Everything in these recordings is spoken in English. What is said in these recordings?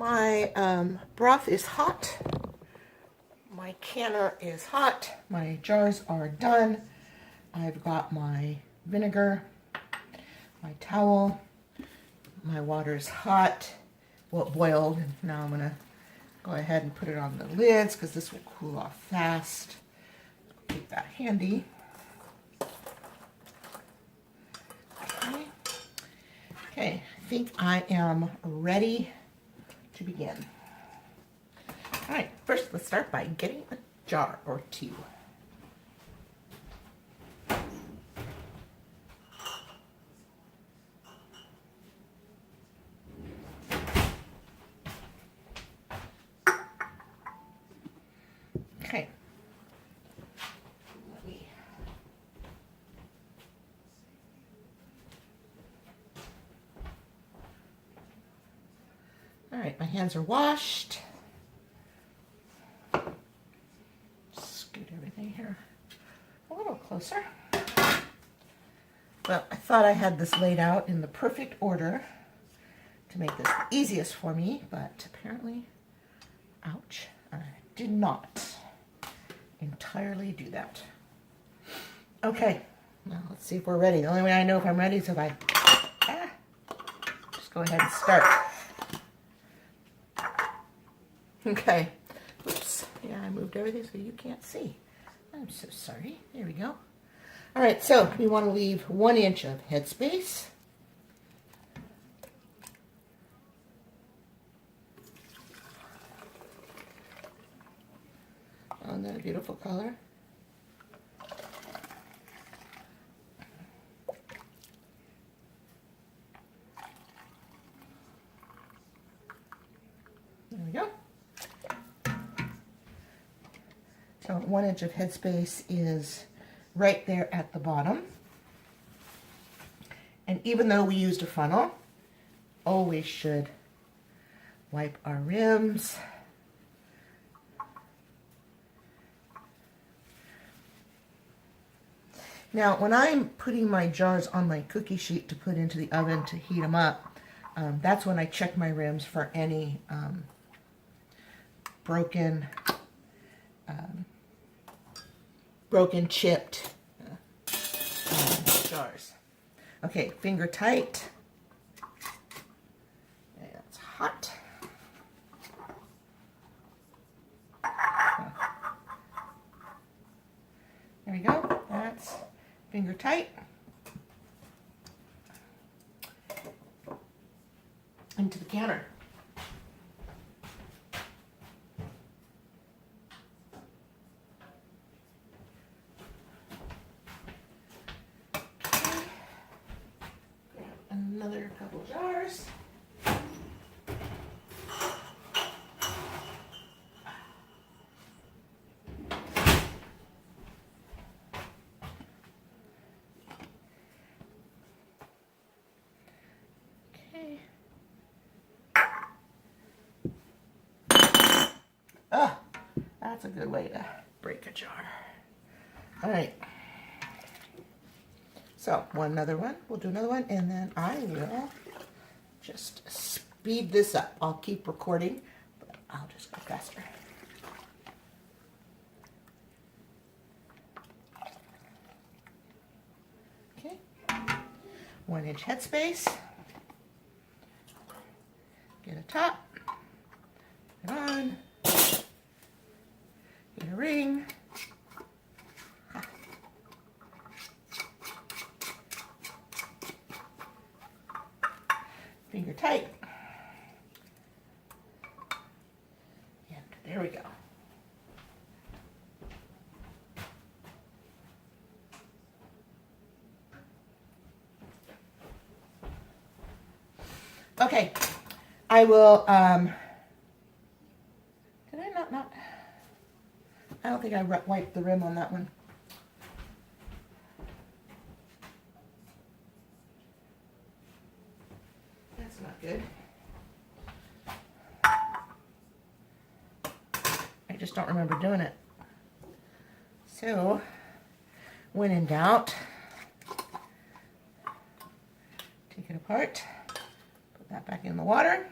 My broth is hot. My canner is hot. My jars are done. I've got my vinegar, my towel. My water's hot. Well, it boiled. Now I'm going to go ahead and put it on the lids because this will cool off fast. Keep that handy. Okay, I think I am ready to begin. All right, first let's start by getting a jar or two. Okay. All right, my hands are washed. Scoot everything here a little closer. Well, I thought I had this laid out in the perfect order to make this the easiest for me, but apparently, ouch, I did not entirely do that. Okay, now let's see if we're ready. The only way I know if I'm ready is if I just go ahead and start. Okay. Oops. Yeah, I moved everything so you can't see. I'm so sorry. There we go. All right, so we want to leave 1 inch of headspace. Isn't that a beautiful color? There we go. So 1 inch of headspace is right there at the bottom. And even though we used a funnel, always should wipe our rims. Now, when I'm putting my jars on my cookie sheet to put into the oven to heat them up, that's when I check my rims for any broken, chipped jars. Okay, finger tight. That's hot. There we go. That's finger tight. Into the canner. Another couple jars. Okay. Oh, that's a good way to break a jar. All right. So, another one. We'll do another one, and then I will just speed this up. I'll keep recording, but I'll just go faster. Okay. 1 inch headspace. Get a top. Put it on. Get a ring. Finger tight. And there we go. Okay, I will, did I not, I don't think I wiped the rim on that one. That's not good. I just don't remember doing it. So, when in doubt, take it apart, put that back in the water,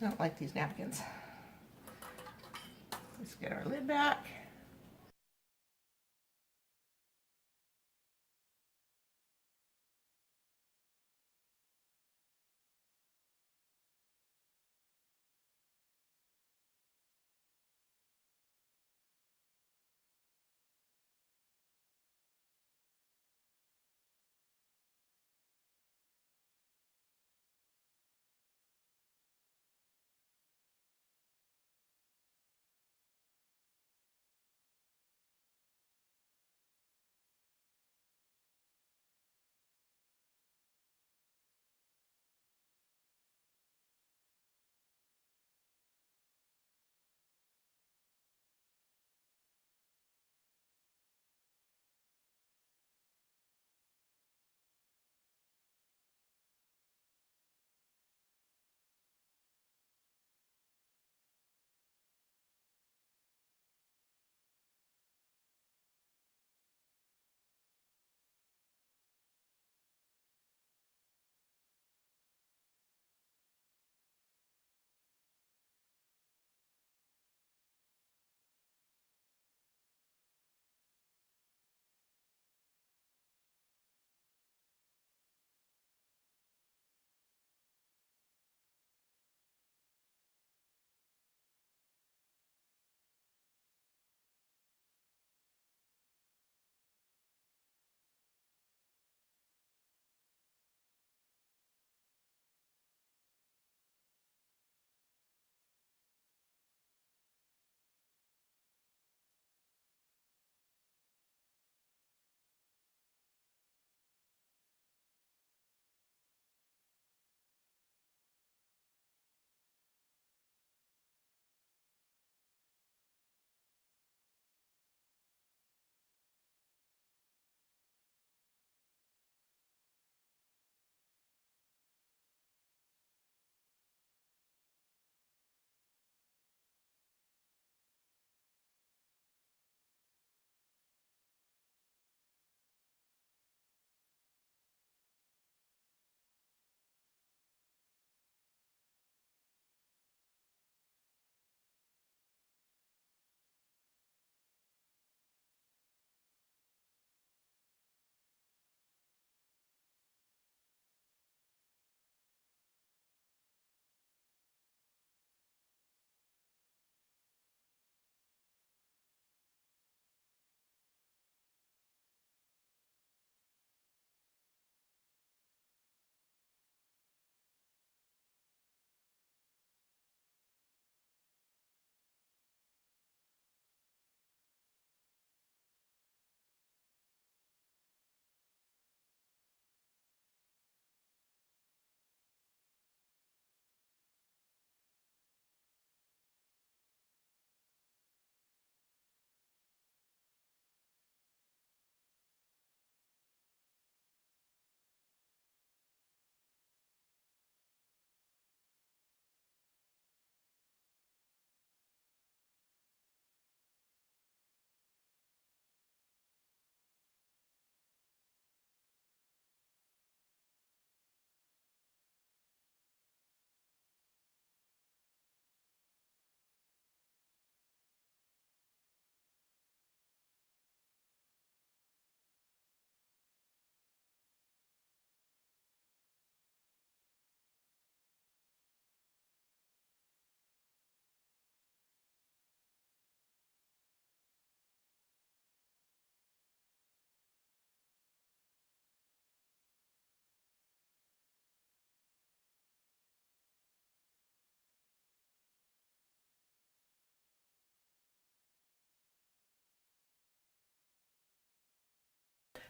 I don't like these napkins. Let's get our lid back.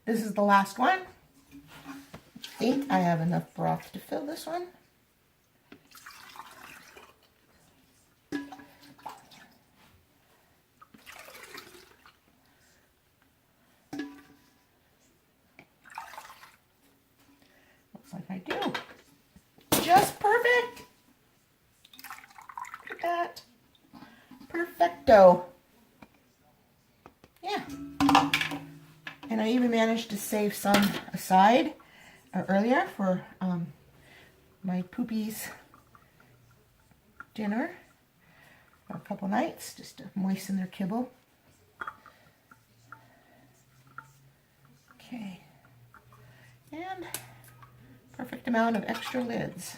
This is the last one. I think I have enough broth to fill this one. Looks like I do. Just perfect. Look at that. Perfecto. Yeah. And I even managed to save some aside earlier for my poopies dinner for a couple nights, just to moisten their kibble. Okay, and perfect amount of extra lids.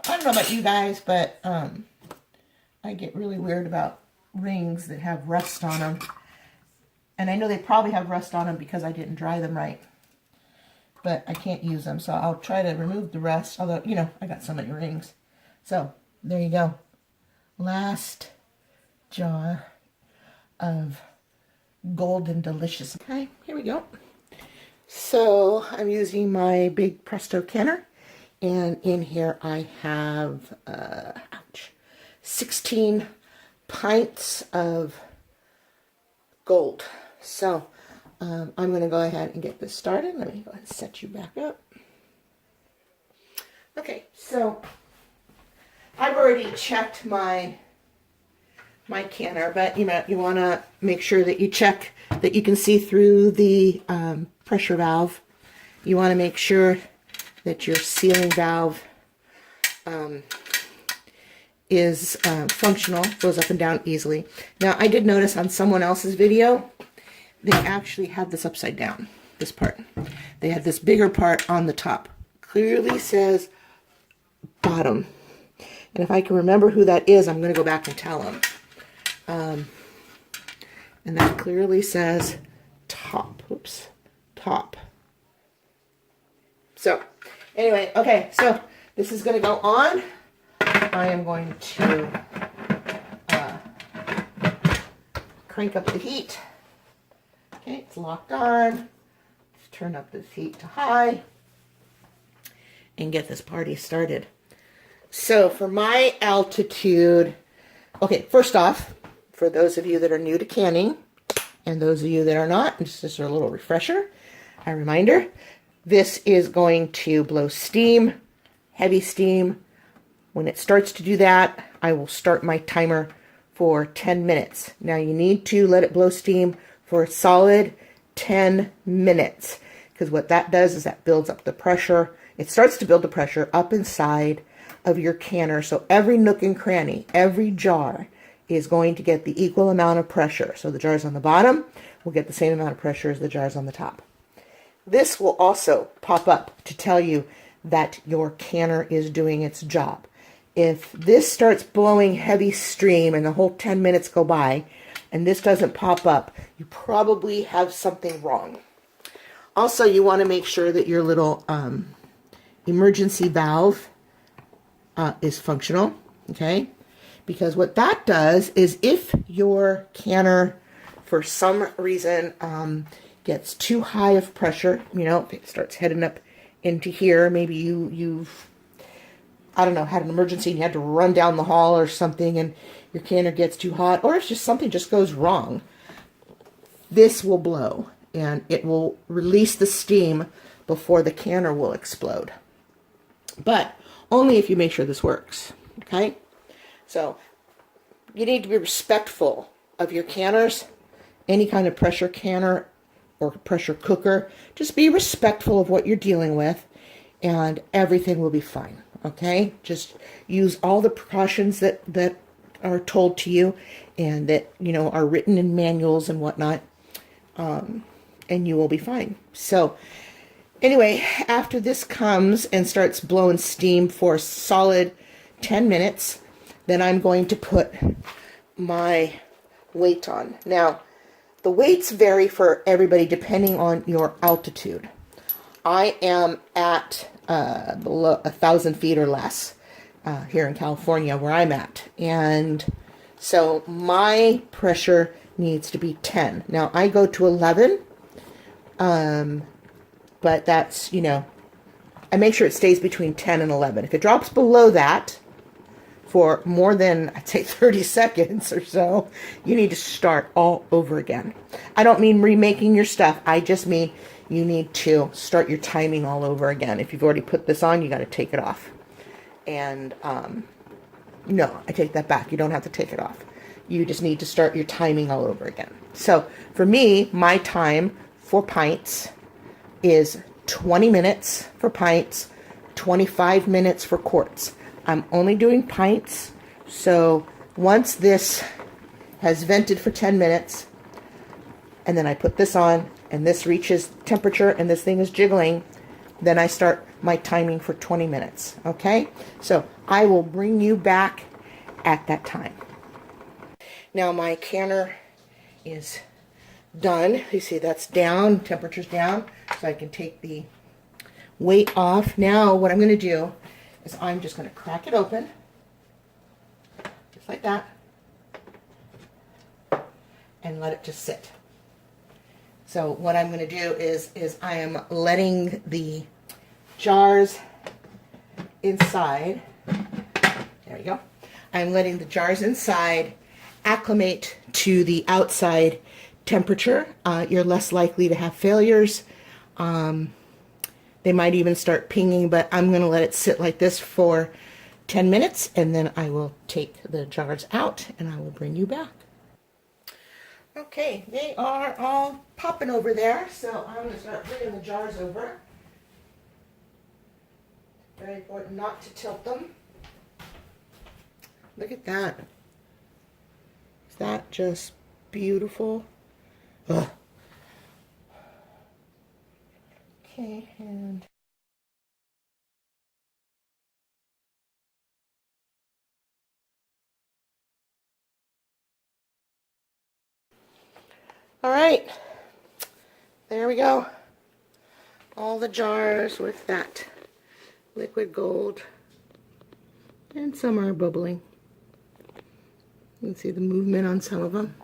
I don't know about you guys, but I get really weird about rings that have rust on them. And I know they probably have rust on them because I didn't dry them right. But I can't use them, so I'll try to remove the rust. Although, you know, I got so many rings. So, there you go. Last jar of golden delicious. Okay, here we go. So, I'm using my big Presto canner. And in here I have 16 pints of gold. So I'm going to go ahead and get this started. Let me go ahead and set you back up. Okay, so I've already checked my canner, but you want to make sure that you check that you can see through the pressure valve. You want to make sure that your sealing valve is functional, goes up and down easily. Now, I did notice on someone else's video, they actually had this upside down, this part. They had this bigger part on the top. Clearly says bottom. And if I can remember who that is, I'm going to go back and tell them. And that clearly says top. Oops, top. So, anyway, okay, so this is going to go on. I am going to crank up the heat. Okay, it's locked on. Let's turn up this heat to high and get this party started. So, for my altitude, okay, first off, for those of you that are new to canning, and those of you that are not, this is a little refresher, a reminder, this is going to blow steam, heavy steam. When it starts to do that, I will start my timer for 10 minutes. Now you need to let it blow steam for a solid 10 minutes, because what that does is that builds up the pressure. It starts to build the pressure up inside of your canner, so every nook and cranny, every jar is going to get the equal amount of pressure. So the jars on the bottom will get the same amount of pressure as the jars on the top. This will also pop up to tell you that your canner is doing its job. If this starts blowing heavy steam and the whole 10 minutes go by and this doesn't pop up, you probably have something wrong. Also, you want to make sure that your little emergency valve is functional, okay? Because what that does is if your canner, for some reason, gets too high of pressure, you know, if it starts heading up into here, maybe you've, I don't know, had an emergency and you had to run down the hall or something and your canner gets too hot, or if just something just goes wrong, this will blow and it will release the steam before the canner will explode. But only if you make sure this works, okay? So you need to be respectful of your canners, any kind of pressure canner or pressure cooker. Just be respectful of what you're dealing with and everything will be fine, okay? Just use all the precautions that are told to you and that, you know, are written in manuals and whatnot, and you will be fine. So anyway, after this comes and starts blowing steam for a solid 10 minutes, then I'm going to put my weight on. Now, the weights vary for everybody depending on your altitude. I am at below 1,000 feet or less here in California where I'm at. And so my pressure needs to be 10. Now, I go to 11, but that's, you know, I make sure it stays between 10 and 11. If it drops below that for more than, I'd say, 30 seconds or so, you need to start all over again. I don't mean remaking your stuff. I just mean you need to start your timing all over again. If you've already put this on, you got to take it off. And no, I take that back. You don't have to take it off. you just need to start your timing all over again. So for me, my time for pints is 20 minutes for pints, 25 minutes for quarts. I'm only doing pints, so once this has vented for 10 minutes, and then I put this on, and this reaches temperature, and this thing is jiggling, then I start my timing for 20 minutes, okay? So I will bring you back at that time. Now my canner is done. You see that's down, temperature's down, so I can take the weight off. Now what I'm going to do is I'm just going to crack it open, just like that, and let it just sit. So what I'm going to do is I am letting the jars inside, there we go, I'm letting the jars inside acclimate to the outside temperature. You're less likely to have failures. They might even start pinging, but I'm going to let it sit like this for 10 minutes, and then I will take the jars out and I will bring you back. Okay, they are all popping over there, so I'm going to start bringing the jars over. Very important not to tilt them. Look at that. Is that just beautiful? Ugh. Okay, and all right, there we go. All the jars with that liquid gold, and some are bubbling. You can see the movement on some of them.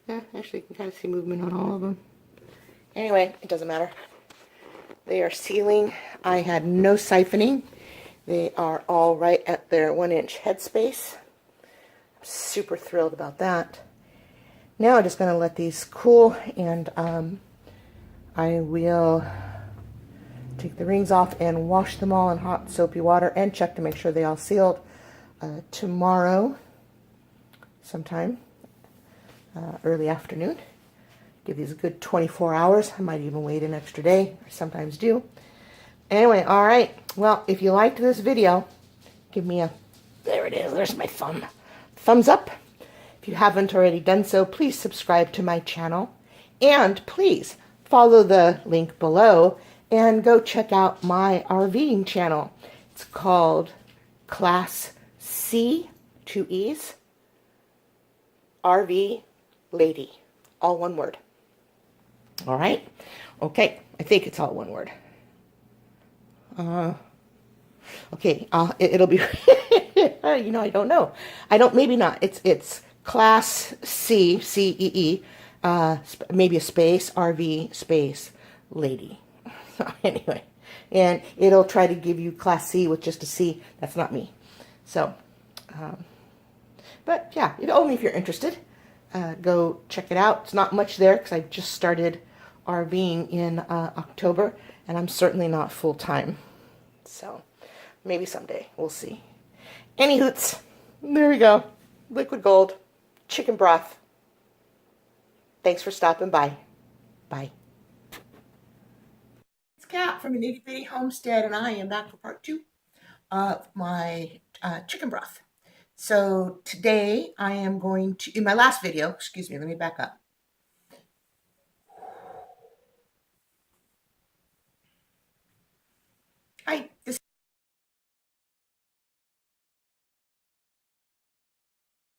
Yeah, actually you can kind of see movement on all of them. Anyway, it doesn't matter. They are sealing. I had no siphoning. They are all right at their 1-inch headspace. I'm super thrilled about that. Now I'm just going to let these cool, and I will take the rings off and wash them all in hot soapy water and check to make sure they all sealed tomorrow sometime early afternoon. Give these a good 24 hours. I might even wait an extra day. I sometimes do. Anyway, all right. Well, if you liked this video, give me a, there it is, there's my thumb. Thumbs up. If you haven't already done so, please subscribe to my channel. And please follow the link below and go check out my RVing channel. It's called Class C, 2 E's, RV Lady. All one word. All right? Okay, I think it's all one word. Okay, it'll be, you know, I don't know. Maybe not. It's Class C, C-E-E, maybe a space, RV, space, lady. Anyway, and it'll try to give you Class C with just a C. That's not me. So, but yeah, only if you're interested. Go check it out. It's not much there because I just started RVing in October, and I'm certainly not full-time. So, maybe someday. We'll see. Any hoots. There we go. Liquid gold. Chicken broth. Thanks for stopping by. Bye. It's Kat from An Itty Bitty Homestead, and I am back for part 2 of my chicken broth. So today I am going to, in my last video, excuse me, let me back up.